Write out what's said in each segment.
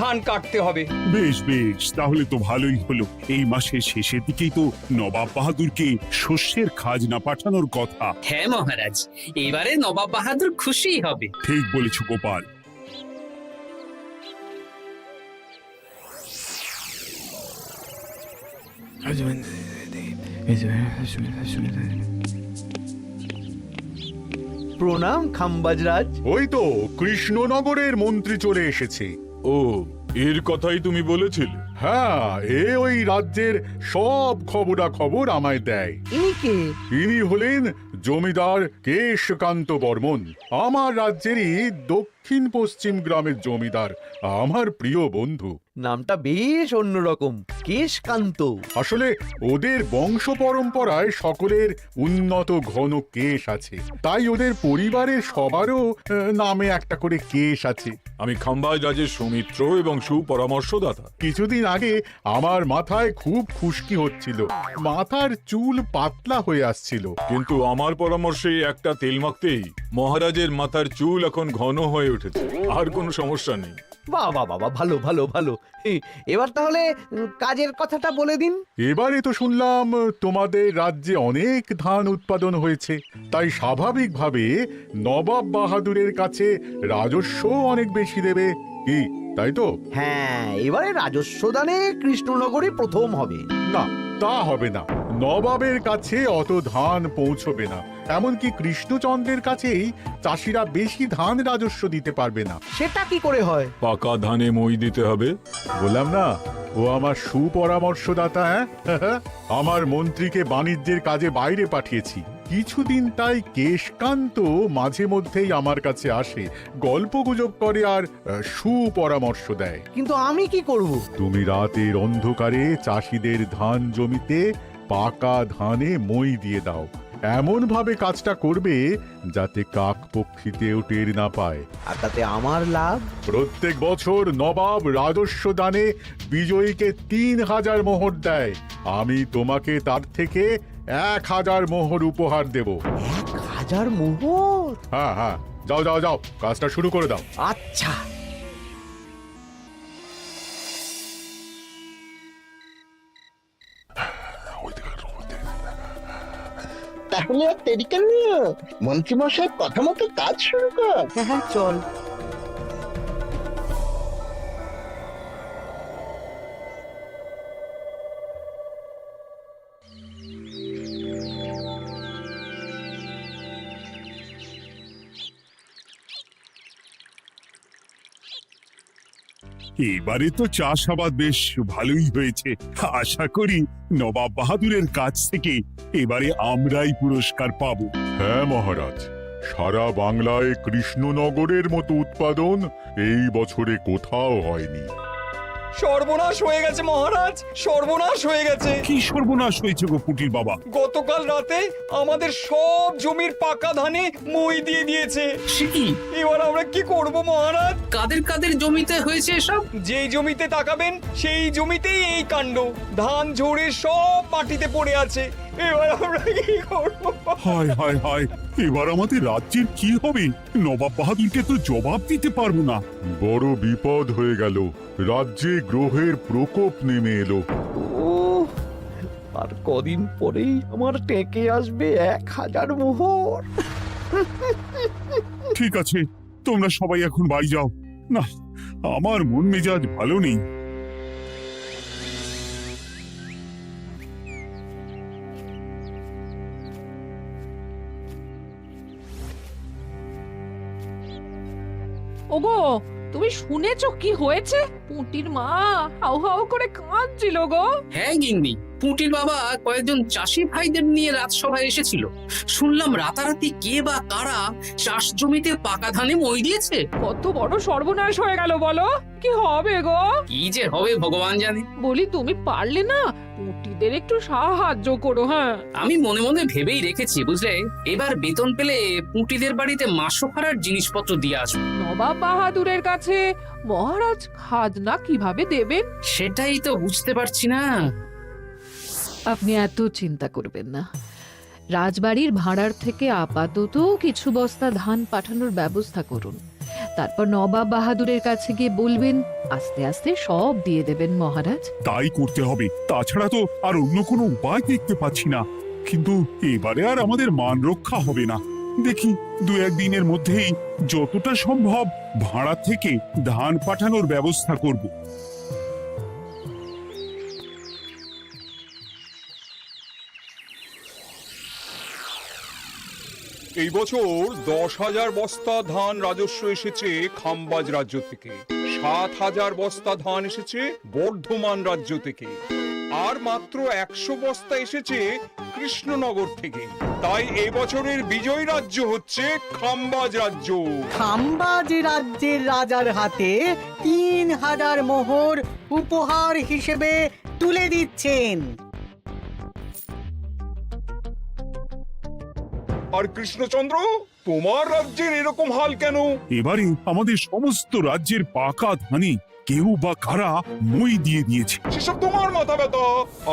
ধান কাটতে হবে। বেশ বেশ, তাহলে তো ভালোই হলো। এই মাসের শেষের দিকেই তো নবাব বাহাদুরকে শস্যের খাজনা পাঠানোর কথা। হ্যাঁ মহারাজ, এবারে নবাব বাহাদুর খুশি হবে। ঠিক বলেছ গোপাল। প্রণাম খাম্বাজরাজ। ওই তো কৃষ্ণনগরের মন্ত্রী চলে এসেছে। ও, এর কথাই তুমি বলেছিলে? হ্যাঁ, ওই রাজ্যের সব খবরাখবর আমায় দেয়। ইনি কে? ইনি হলেন জমিদার কেশকান্ত বর্মন, আমার রাজ্যেরই দক্ষিণ পশ্চিম গ্রামের জমিদার, আমার প্রিয় বন্ধু। নামটা বেশ অন্যরকম, কেশকান্ত। আসলে ওদের বংশ পরম্পরায় সকলের উন্নত ঘন কেশ আছে, তাই ওদের পরিবারের সবারও নামে একটা করে কেশ আছে। আমি খাম্বাজ রাজের সৌমিত্র এবং সুপরামর্শদাতা। কিছুদিন আগে আমার মাথায় খুব খুশকি হচ্ছিল, মাথার চুল পাতলা হয়ে আসছিল। কিন্তু আমার পরামর্শে একটা তেল মাখতেই মহারাজের মাথার চুল এখন ঘন হয়ে উঠেছে, আর কোনো সমস্যা নেই। বাবা বাবা, ভালো ভালো ভালো। এবার তাহলে কাজের কথাটা বলে দিন। এবারে তো শুনলাম তোমাদের রাজ্যে অনেক ধান উৎপাদন হয়েছে, তাই স্বাভাবিকভাবে নবাব বাহাদুরের কাছে রাজস্ব অনেক বেশি দেবে, কি তাই তো? হ্যাঁ, এবারে রাজস্ব দানে কৃষ্ণনগরই প্রথম হবে। না, তা হবে না। নবাবের কাছে অত ধান পৌঁছবে না, এমনকি কৃষ্ণচন্দ্রের কাছেই চাষিরা বেশি ধান রাজস্ব দিতে পারবে না। সেটা কি করে হয়? পাকা ধানে মই দিতে হবে। বললাম না, ও আমার সুপরামর্শদাতা। হ্যাঁ, আমার মন্ত্রীকে বাণিজ্যের কাজে বাইরে পাঠিয়েছি কিছুদিন, তাই কেশকান্ত মাঝে মধ্যেই আমার কাছে আসে, গল্প গুজব করে আর সুপরামর্শ দেয়। কিন্তু আমি কি করব? তুমি রাতের অন্ধকারে চাষিদের ধান জমিতে পাকা ধানে মই দিয়ে দাও, এমন ভাবে কাজটা করবে যাতে কাক পক্ষীতেও টের না পায়। আর তাতে আমার লাভ? প্রত্যেক বছর নবাব রাজস্ব দানে বিজয়ীকে 3000 মোহর দেয়, আমি তোমাকে তার থেকে 1000 মোহর উপহার দেব। 1000 মোহর? হ্যাঁ হ্যাঁ, যাও যাও যাও, কাজটা শুরু করে দাও। আচ্ছা। তাহলে আর দেরি কেন, মন্ত্রী মশাই কথা মতো কাজ শুরু কর। হ্যাঁ চল। এবারে তো চাষাবাদ বেশ ভালোই হয়েছে। আশা করি নবাব বাহাদুরের কাছ থেকে এবারে আমরাই পুরস্কার পাবো। হ্যাঁ মহারাজ, সারা বাংলায় কৃষ্ণনগরের মতো উৎপাদন এই বছরে কোথাও হয়নি। সর্বনাশ হয়ে গেছে মহারাজ, সর্বনাশ হয়ে গেছে। কি সর্বনাশ হয়েছে গো পুটির বাবা? গতকাল রাতে আমাদের সব জমির পাকা ধানে মই দিয়ে দিয়েছে। সে কি? এবার আমরা কি করব মহারাজ? কাদের কাদের জমিতে হয়েছে এসব? যেই জমিতে তাকাবেন সেই জমিতেই এই কাণ্ড, ধান ঝরে সব মাটিতে পড়ে আছে। এবার আমরা কি করব? হায় হায় হায়, এবার আমাদের রাজ্যের কি হবে? নবাব বাহাদুরকে তো জবাব দিতে পারবো না। বড় বিপদ হয়ে গেল, রাজ্যে গ্রহের প্রকোপ নেমে এলো। ও, আর কদিন পরেই আমার টেকে আসবে 1000 মোহর। ঠিক আছে, তোমরা সবাই এখন বাড়ি যাও। না, আমার মন মেজাজ ভালো নেই। ওগো, তুমি শুনেছো কি হয়েছে? পুঁটির মা হাউ হাউ করে কাঁদছিল গো। হ্যাঁ গিন্নি, পুঁটির বাবা কয়েকজন চাষি ভাইদের নিয়ে রাজসভায় এসেছিল। শুনলাম রাতারাতি কে বা কারা চাষ জমিতে পাকা ধানে মই দিয়েছে। কত বড় সর্বনাশ হয়ে গেল বলো, কি হবে গো? কি যে হবে ভগবান জানে। বলি তুমি পারলে না পুঁটিদের একটু সাহায্য করো। হ্যাঁ, আমি মনে মনে ভেবেই রেখেছি বুঝলে, এবার বেতন পেলে পুঁটিদের বাড়িতে মাসোহারার জিনিসপত্র দিয়ে আসবো। নবাব বাহাদুরের কাছে মহারাজ খাজনা কিভাবে দেবেন? সেটাই তো বুঝতে পারছি না। আপনি এত চিন্তা করবেন না, রাজবাড়ির ভাড়ার থেকে আপাতত কিছু বস্তা ধান পাঠানোর ব্যবস্থা করুন, তারপর নবাব বাহাদুরের কাছে গিয়ে বলবেন, আস্তে আস্তে সব দিয়ে দেবেন মহারাজ। তাই করতে হবে, তাছাড়া তো আর অন্য কোনো উপায় দেখতে পাচ্ছি না। কিন্তু এবারে আর আমাদের মান রক্ষা হবে না। দেখি 2-1 দিনের মধ্যেই যতটা সম্ভব ভাড়া থেকে ধান পাঠানোর ব্যবস্থা করব। এই বছর 10,000 বস্তা ধান রাজস্ব এসেছে খাম্বাজ রাজ্য থেকে, 7,000 বস্তা ধান এসেছে বর্ধমান রাজ্য থেকে, আর মাত্র 100 বস্তা এসেছে কৃষ্ণনগর থেকে। তাই এই বছরের বিজয়ী রাজ্য হচ্ছে খাম্বাজ রাজ্য। খাম্বাজ রাজ্যের রাজার হাতে 3,000 মোহর উপহার হিসেবে তুলে দিচ্ছেন। আর কৃষ্ণচন্দ্র, তোমার রাজ্যের এরকম হাল কেন? এবারে আমাদের সমস্ত রাজ্যের পাকা ধানে কেউ বা কারা মই দিয়ে দিয়েছে। সেসব তোমার মাথা ব্যথা।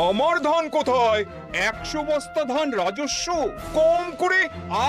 আমার ধান কোথায়? 100 বস্তা ধান রাজস্ব, কম করে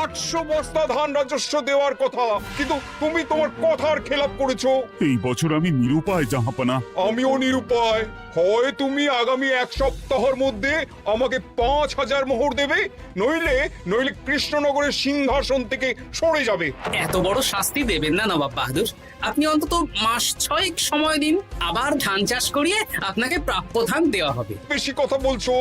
800 বস্তা ধান রাজস্ব দেওয়ার কথা, কিন্তু তুমি তোমার কথার খেলাপ করেছো। এই বছর আমি নিরুপায় জাহাপানা। আমিও নিরুপায়। হয় তুমি আগামী 1 সপ্তাহের মধ্যে আমাকে 5,000 মোহর দেবে, নইলে কৃষ্ণনগরের সিংহাসন থেকে সরে যাবে। এত বড় শাস্তি দেবেন না নবাব বাহাদুর। আপনি অন্তত মাস 6 সময় দিন, আবার ধান চাষ করিয়ে আপনাকে প্রাপ্য ধান দেওয়া হবে। বেশি কথা বলছো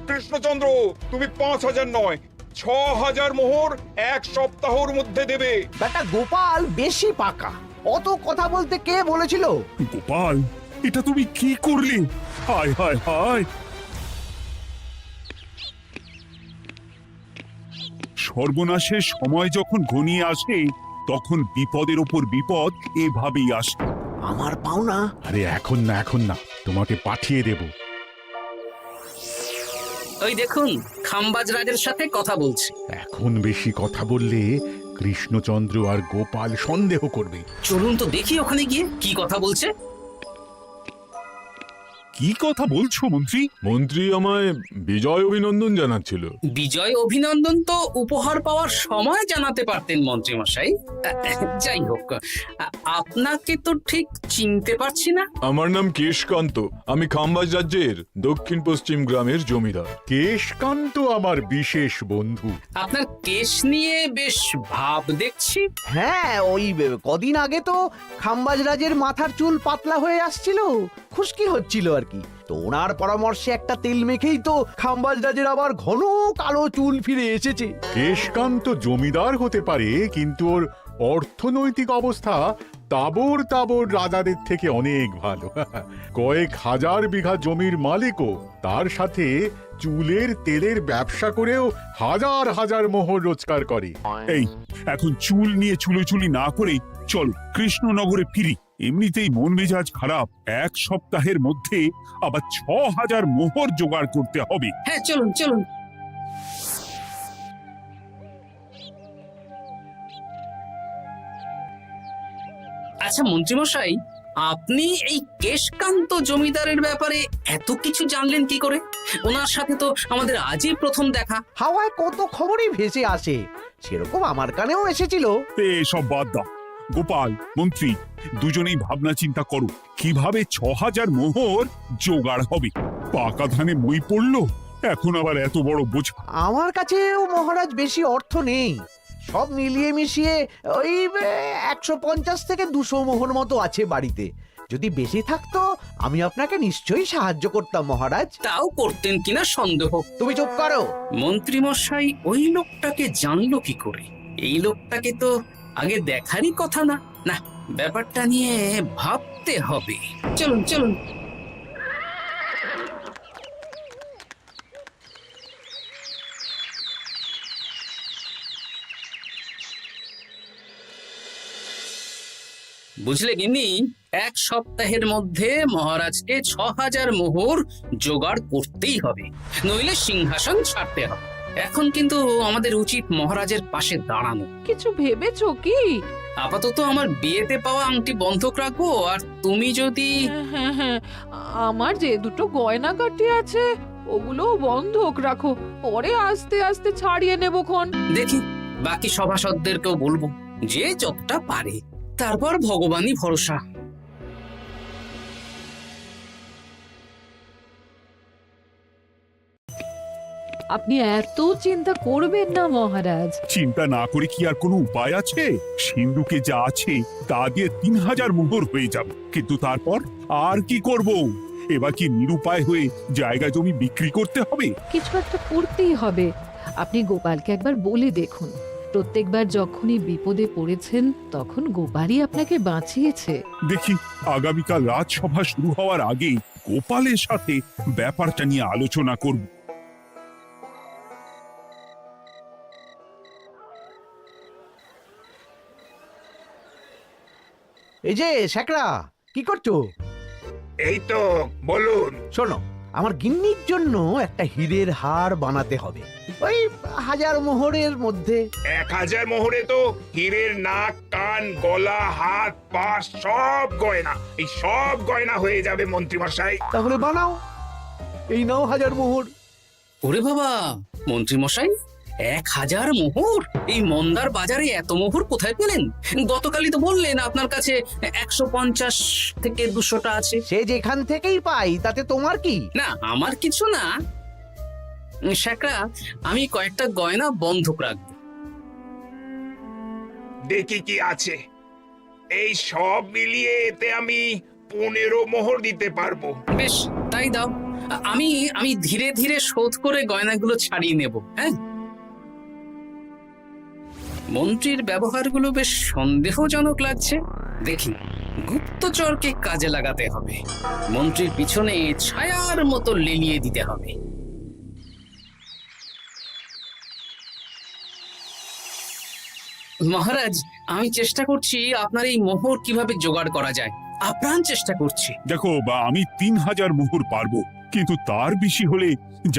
কৃষ্ণচন্দ্র। তুমি 5,000 নয়, 6,000 মোহর 1 সপ্তাহের মধ্যে দেবে। বেটা গোপাল বেশি পাকা, অত কথা বলতে কে বলেছিল? গোপাল, এটা তুমি কি করলে? হায় হায় হায়! সর্বনাশের সময় যখন ঘনিয়ে আসে, তখন বিপদের ওপর বিপদ এভাবেই আসে। আমার পাওনা। আরে এখন না, তোমাকে পাঠিয়ে দেব। ওই দেখুন, খাম্বাজ রাজের সাথে কথা বলছে। এখন বেশি কথা বললে কৃষ্ণচন্দ্র আর গোপাল সন্দেহ করবে। চলুন তো দেখি ওখানে গিয়ে কি কথা বলছে। কি কথা বলছো মন্ত্রী? মন্ত্রী আমায় বিজয় অভিনন্দন জানাচ্ছিল। বিজয় অভিনন্দন তো উপহার পাওয়ার সময় জানাতে পারতেন মন্ত্রী মশাই। যাই হোক, আপনাকে তো ঠিক চিনতে পারছি না। আমার নাম কেশকান্ত, আমি খাম্বাজ রাজ্যের দক্ষিণ পশ্চিম গ্রামের জমিদার। কেশকান্ত আমার বিশেষ বন্ধু। আপনার কেশ নিয়ে বেশ ভাব দেখছি। হ্যাঁ, ওই কদিন আগে তো খাম্বাজ রাজের মাথার চুল পাতলা হয়ে আসছিল, খুশকি হচ্ছিল আর কি। তো ওনার পরামর্শে একটা তেল মেখেই তো খাম্বাজ রাজের আবার ঘন কালো চুল ফিরে এসেছে। কেশকান্ত জমিদার হতে পারে, কিন্তু ওর অর্থনৈতিক অবস্থা তাবর রাজাদের থেকে অনেক ভালো। কয়েক হাজার বিঘা জমির মালিকও, তার সাথে চুলের তেলের ব্যবসা করেও হাজার হাজার মোহর রোজগার করে। এই, এখন চুল নিয়ে চুলোচুলি না করে চল কৃষ্ণনগরে ফিরি। এমনিতেই মন মেজাজ খারাপ, 1 সপ্তাহের মধ্যে আবার 6,000 মোহর জোগাড় করতে হবে। হ্যাঁ, চলুন চলুন। আচ্ছা মন্ত্রীমশাই, আপনি এই কেশকান্ত জমিদারের ব্যাপারে এত কিছু জানলেন কি করে? ওনার সাথে তো আমাদের আজই প্রথম দেখা। হাওয়ায় কত খবরই ভেসে আসে, সেরকম আমার কানেও এসেছিল। এসব বাদ দাও। গোপাল, মন্ত্রী, দুজনেই ভাবনা চিন্তা করো কিভাবে 6,000 মোহর জোগাড় হবে। পাকা ধানে মই পড়লো, এখন আবার এত বড় বোঝা। আমার কাছেও মহারাজ বেশি অর্থ নেই, সব মিলিয়ে মিশিয়ে ওই 150 থেকে 200 মোহর মতো আছে বাড়িতে। যদি বেশি থাকতো আমি আপনাকে নিশ্চয়ই সাহায্য করতাম মহারাজ। তাও করতেন কিনা সন্দেহ। তুমি চুপ করো। মন্ত্রীমশাই ওই লোকটাকে জানলো কি করে? এই লোকটাকে তো আগে দেখারই কথা না। না, ব্যাপারটা নিয়ে ভাবতে হবে। চলুন চলুন। বুঝলে গিন্নি, 1 সপ্তাহের মধ্যে মহারাজকে 6,000 মোহর জোগাড় করতেই হবে, নইলে সিংহাসন ছাড়তে হবে। এখন কিন্তু আমাদের উচিত মহারাজের পাশে দাঁড়ানো। কিছু ভেবেছো কি? আপাতত আমার বিয়েতে পাওয়া আংটি বন্ধক রাখবো, আর তুমি যদি... হ্যাঁ, আমার যে দুটো গয়নাগাটি আছে ওগুলো বন্ধক রাখো, পরে আস্তে আস্তে ছাড়িয়ে নেবো খন। দেখি বাকি সভাসদদেরকেও বলবো, যে যতটা পারে। তারপর ভগবানই ভরসা। আপনি এত চিন্তা করবেন না মহারাজ। চিন্তা না করে কি আর কোনো উপায় আছে? সিন্ধুকে যা আছে তা দিয়ে 3000 মোহর হয়ে যাবে, কিন্তু তারপর আর কি করব? এবার কি নিরুপায় হয়ে জায়গা জমি বিক্রি করতে হবে? কিছু একটা করতেই হবে। আপনি গোপালকে একবার বলে দেখুন, প্রত্যেকবার যখনই বিপদে পড়েছেন তখন গোপালই আপনাকে বাঁচিয়েছে। দেখি আগামীকাল রাজসভা শুরু হওয়ার আগে গোপালের সাথে ব্যাপারটা নিয়ে আলোচনা করব। এই যে শ্যাকরা, কি করছো? এই তো, বলুন। শোনো, আমার গিন্নির জন্য একটা হীরের হার বানাতে হবে, ওই 1000 মোহরের মধ্যে। 1000 মোহরে তো হীরের নাক, কান, গলা, হাত, পা সব গয়না, এই সব গয়না হয়ে যাবে মন্ত্রী মশাই। তাহলে বানাও, এই নাও 1000 মোহর। ওরে বাবা, মন্ত্রী মশাই 1000 মোহর! এই মন্দার বাজারে এত মোহর কোথায় পেলেন? গতকালই তো বললেন আপনার কাছে 150 থেকে 200টা আছে। সে যেখান থেকেই পাই তাতে তোমার কি? না, আমার কিছু না। শ্যাকরা, আমি কয়েকটা গয়না বন্ধক রাখবো। দেখি কি আছে। এই সব মিলিয়ে এতে আমি 15 মোহর দিতে পারবো। বেশ, তাই দাও। আমি ধীরে ধীরে শোধ করে গয়নাগুলো ছাড়িয়ে নেব। হ্যাঁ, মন্ত্রীর ব্যবহারগুলো বেশ সন্দেহজনক লাগছে। দেখি, গুপ্তচরকে কাজে লাগাতে হবে। মন্ত্রীর পিছনে ছায়ার মতো লেলিয়ে দিতে হবে। মহারাজ, আমি চেষ্টা করছি আপনার এই মোহর কিভাবে জোগাড় করা যায়। আপ্রাণ চেষ্টা করছি। দেখো, আমি 3000 মোহর পারবো, কিন্তু তার বেশি হলে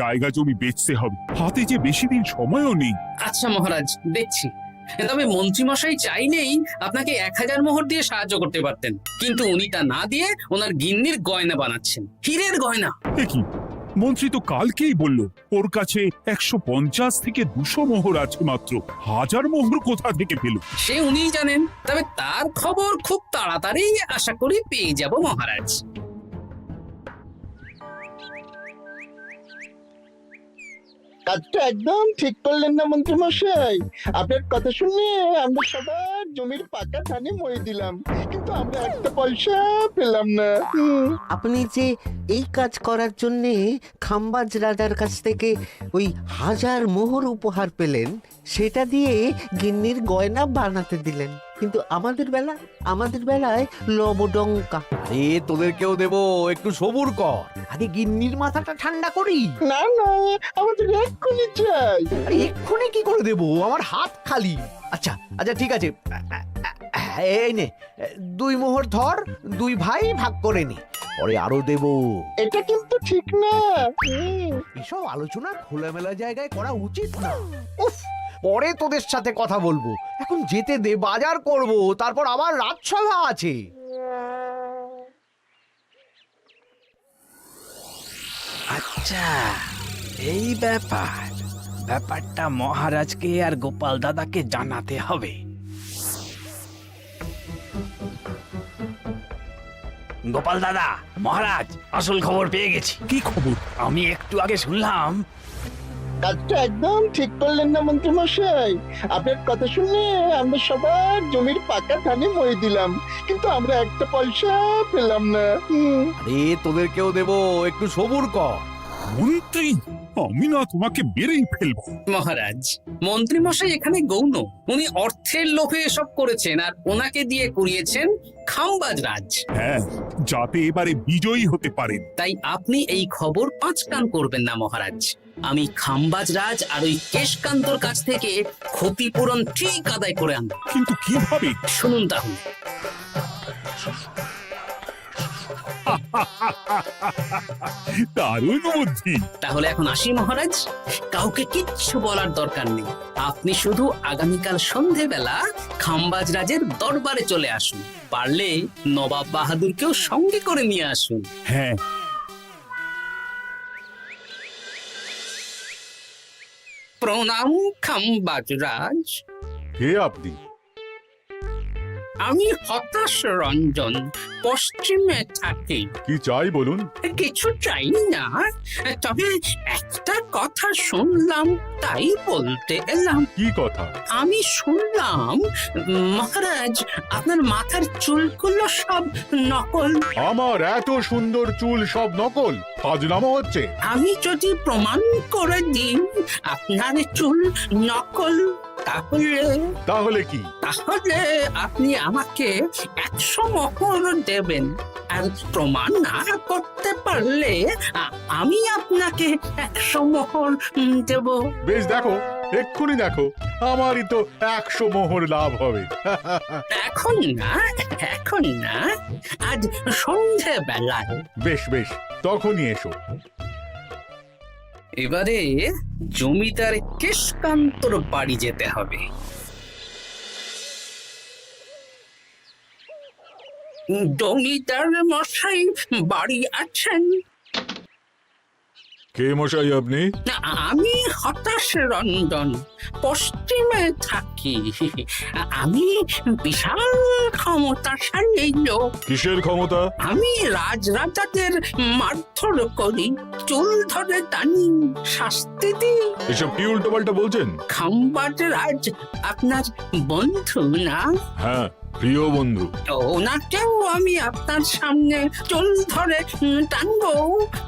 জায়গা জমি বেচতে হবে। হাতে যে বেশি দিন সময়ও নেই। আচ্ছা মহারাজ, দেখছি। তবে মন্ত্রীমশাই চাইলেই আপনাকে 1000 মোহর দিয়ে সাহায্য করতে পারতেন, কিন্তু উনি তা না দিয়ে ওনার গিন্নির গয়না বানাচ্ছেন, হীরের গয়না। এ কি, মন্ত্রী তো কালকেই বলল ওর কাছে 150 থেকে 200 মোহর আছে মাত্র। 1000 মোহর কোথা থেকে পেল? সে উনিই জানেন। তবে তার খবর খুব তাড়াতাড়ি আশা করি পেয়ে যাব মহারাজ। কাজটা একদম ঠিক করলেন না মন্ত্রী মশাই। আপনার কথা শুনে আমরা সবার জমির পাকা ধানে মই দিলাম, কিন্তু আমরা একটা পয়সা পেলাম না। আপনি যে এই কাজ করার জন্যে খাম্বাজ রাজার কাছ থেকে ওই 1000 মোহর উপহার পেলেন, সেটা দিয়ে গিন্নির গয়না বানাতে দিলেন, কিন্তু আমাদের বেলায় লবডঙ্কা। এ তোদেরকেও দেবো, একটু সবুর কর, আগে গিন্নির মাথাটা ঠান্ডা করি। না না, আমাদের এক্ষুনি চাই। আরে এক্ষুনি কি করে দেবো, আমার হাত খালি। আচ্ছা আচ্ছা, ঠিক আছে, এই নে 2 মোহর ধর, 2 ভাই ভাগ করে নে, পরে আরো দেবো। এটা কিন্তু ঠিক না। এসব আলোচনা খোলামেলা জায়গায় করা উচিত না। উফ, পরে তোদের সাথে কথা বলবো, এখন যেতে দে, বাজার করব, তারপর আবার রাজসভা আছে। আচ্ছা, এই ব্যাপারটা মহারাজকে আর গোপাল দাদাকে জানাতে হবে। গোপাল দাদা, মহারাজ আসল খবর পেয়ে গেছি। কি খবর? আমি একটু আগে শুনলাম। কাজটা একদম ঠিক করলেন না মন্ত্রী মশাই। আপনার কথা শুনে আমরা সবার জমির পাকা ধানে মই দিলাম, কিন্তু আমরা একটা পয়সা পেলাম না। আরে তোদেরকেও দেবো, একটু সবুর কর। মন্ত্রী, আমি না তোমাকে মেরেই ফেলবো। মহারাজ, মন্ত্রী মশাই এখানে গৌণ। উনি অর্থের লোভে এসব করেছেন, আর ওনাকে দিয়ে করিয়েছেন খাম্বাজ রাজ। হ্যাঁ, যাতে এবারে বিজয়ী হতে পারেন। তাই আপনি এই খবর 5 কান করবেন না মহারাজ। আমি খাম্বাজ রাজ আর ওই কেশকান্তর কাছ থেকে ক্ষতিপূরণ ঠিক আদায় করে আনব। কিন্তু কিভাবে? শুনুন তাহলে। দারুণ বুদ্ধি। তাহলে এখন আসি মহারাজ, কাউকে কিচ্ছু বলার দরকার নেই। আপনি শুধু আগামীকাল সন্ধেবেলা খাম্বাজ রাজের দরবারে চলে আসুন, পারলে নবাব বাহাদুরকেও সঙ্গে করে নিয়ে আসুন। হ্যাঁ। প্রণাম খাম্বাজ রাজ। কে আপনি? আমি হতাশ রঞ্জন, পশ্চিমে থাকি। কি চাই বলুন? কিছু চাই না, তবে একটা কথা শুনলাম তাই বলতে এলাম। কি কথা? আমি শুনলাম মহারাজ আপনার মাথার চুলগুলো সব নকল। আমার এত সুন্দর চুল সব নকল? ফাজলামো হচ্ছে। আমি যদি প্রমাণ করে দিই আপনার চুল নকল, তাহলে কি? তাহলে আপনি আমাকে 100 মোহর দেবেন, আর প্রমাণ না করতে পারলে আমি আপনাকে 100 মোহর দেব। বেশ, দেখো, এক্ষুনি দেখো, আমারই তো 100 মোহর লাভ হবে। এখন না, এখন না, আজ সন্ধে বেলায়। বেশ বেশ, তখনই এসো। এবারে জমিদার কেশকান্তর বাড়ি যেতে হবে। জমিদার মশাই বাড়ি আছেন? কে মশাই আপনি? না, আমি হতাশ রঞ্জন, পশ্চিমে থাকি। আমি বিশাল ক্ষমতাশালী লোক। কিসের ক্ষমতা? আমি রাজরাজাদের মারধর করি, চুল ধরে টানি, শাস্তি দিই। এসব কি উল্টোপাল্টা বলছেন? খাম্বাজ রাজ আপনার বন্ধু না? হ্যাঁ, প্রিয় বন্ধু। ওনাকেও আমি আপনার সামনে চুল ধরে টানবো,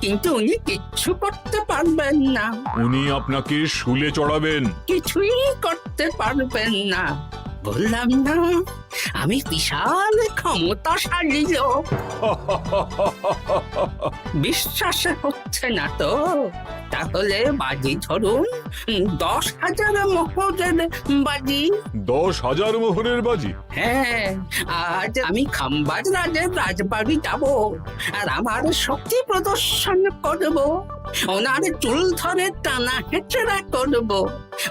কিন্তু উনি কিচ্ছু করতে পারবেন না। উনি আপনাকে শুলে চড়াবেন। কিছুই করতে পারবেন না, বললাম না আমি বিশাল ক্ষমতাশালী লোক। বিশ্বাস হচ্ছে না তো? তাহলে বাজি ধরুন, 10,000 মোহরের বাজি। 10,000 মোহরের বাজি? হ্যাঁ, আজ আমি খাম্বাজ রাজের রাজবাড়ি যাব, আর আমার শক্তি প্রদর্শন করব, ওনার চুল ধরে টানা হেঁচড়া করব,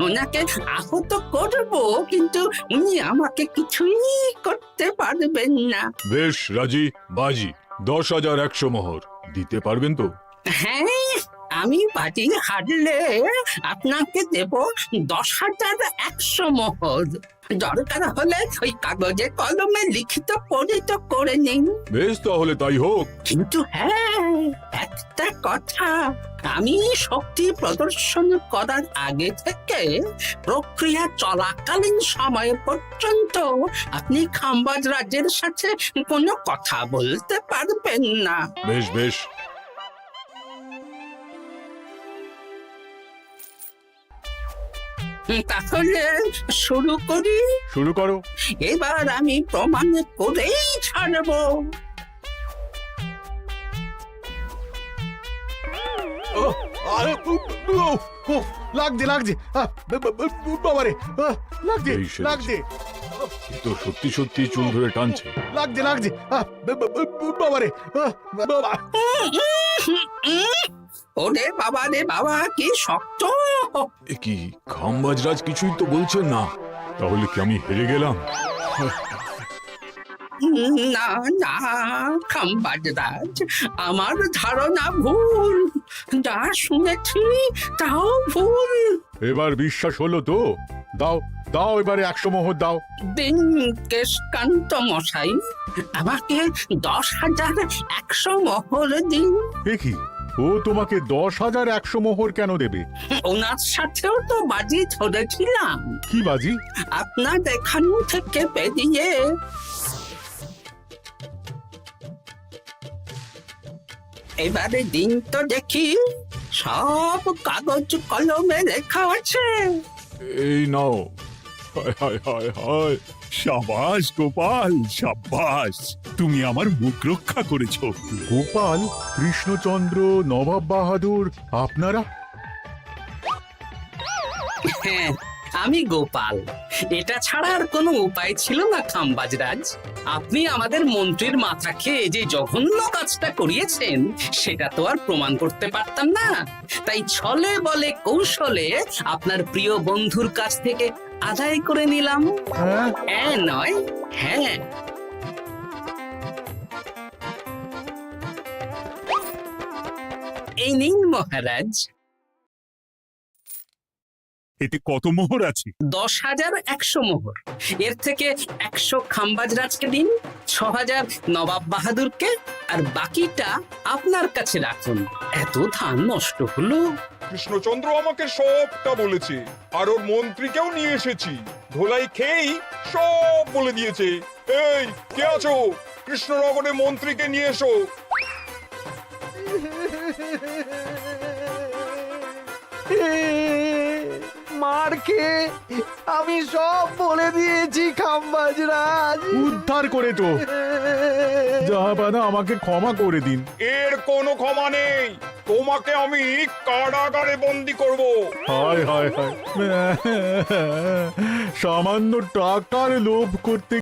ওনাকে আহত করব, কিন্তু উনি আমাকে কিছুই করতে পারবেন না। বেশ রাজি, বাজি 10,100 মোহর দিতে পারবেন তো? হ্যাঁ, আমি বাজি হারলে আপনাকে দেব 10,100 মোহর। দরকার হলে ওই কাগজে কলমে লিখিত পরিত করে নিন। বেশ, তাহলে তাই হোক। কিন্তু হ্যাঁ, একটা কথা, আমি শক্তি প্রদর্শন করার আগে থেকে প্রক্রিয়া চলাকালীন সময় পর্যন্ত আপনি খাম্বাজ রাজের সাথে কোনো কথা বলতে পারবেন না। বেশ বেশ। তাহলে শুরু করি। শুরু করো। এবার আমি প্রমাণ করেই ছাড়বো। লাগছে লাগছে, বাবারে, লাগছে এই সেরেছে। লাগছে, এ তো সত্যি সত্যি চুল ধরে টানছে। লাগছে লাগছে, বাবারে, বাবা। ওরে বাবা রে বাবা, কি শক্ত! এ কি, খাম্বাজরাজ কিছুই তো বলছেন না। তাহলে কি আমি হেরে গেলাম? না না খাম্বাজ রাজ, আমার ধারণা ভুল, যা শুনেছি তাও ভুল। এবার বিশ্বাস হলো তো? দাও দাও, এবারে 100 মোহর দাও। দিন কেশকান্ত মশাই, আমাকে 10,100 মোহর দিন। এ কি, ও তোমাকে 10,100 মোহর কেন দেবে? ওনার সাথেও তো বাজি ধরেছিলাম। কি বাজি? আপনার এখান থেকে বেরিয়ে এবারে দিন তো দেখি, সব কাগজ কলমে লেখা আছে। এই নাও। হায় হায় হায় হায়। সাবাস গোপাল, সাবাস, তুমি আমার মুখ রক্ষা করেছো। গোপাল, কৃষ্ণচন্দ্র, নবাব বাহাদুর, আপনারা? হ্যাঁ, আমি গোপাল। এটা ছাড়া আর কোনো উপায় ছিল না খাম্বাজ রাজ। আপনি আমাদের মন্ত্রীর মাথা খেয়ে যে জঘন্য কাজটা করিয়েছেন, সেটা তো আর প্রমাণ করতে পারতাম না। তাই ছলে বলে কৌশলে আপনার প্রিয় বন্ধুর কাছ থেকে আদায় করে নিলাম। হ্যাঁ নয়, হ্যাঁ। এই নিন মহারাজ। এতে কত মোহর আছে? 10,100 মোহর। এর থেকে 100 খাম্বাজ রাজকে দিন, 6,000 নবাব বাহাদুরকে, আর বাকিটা আপনার কাছে রাখুন। এত ধান নষ্ট হলো। কৃষ্ণচন্দ্র আমাকে সবটা বলেছে, আর ওর মন্ত্রীকেও নিয়ে এসেছি। ধোলাই খেয়েই সব বলে দিয়েছে। এই কে আছো? কৃষ্ণনগরে মন্ত্রীকে নিয়ে এসো। মার খেয়ে আমি সব বলে দিয়েছি খাম্বাজ রাজ। উদ্ধার করে তো জাহাপানা, আমাকে ক্ষমা করে দিন। এর কোনো ক্ষমা নেই। তোমাকে আমি কারাগারে বন্দি করব। হায় হায় হায়, সামান্য টাকার লোভ করতে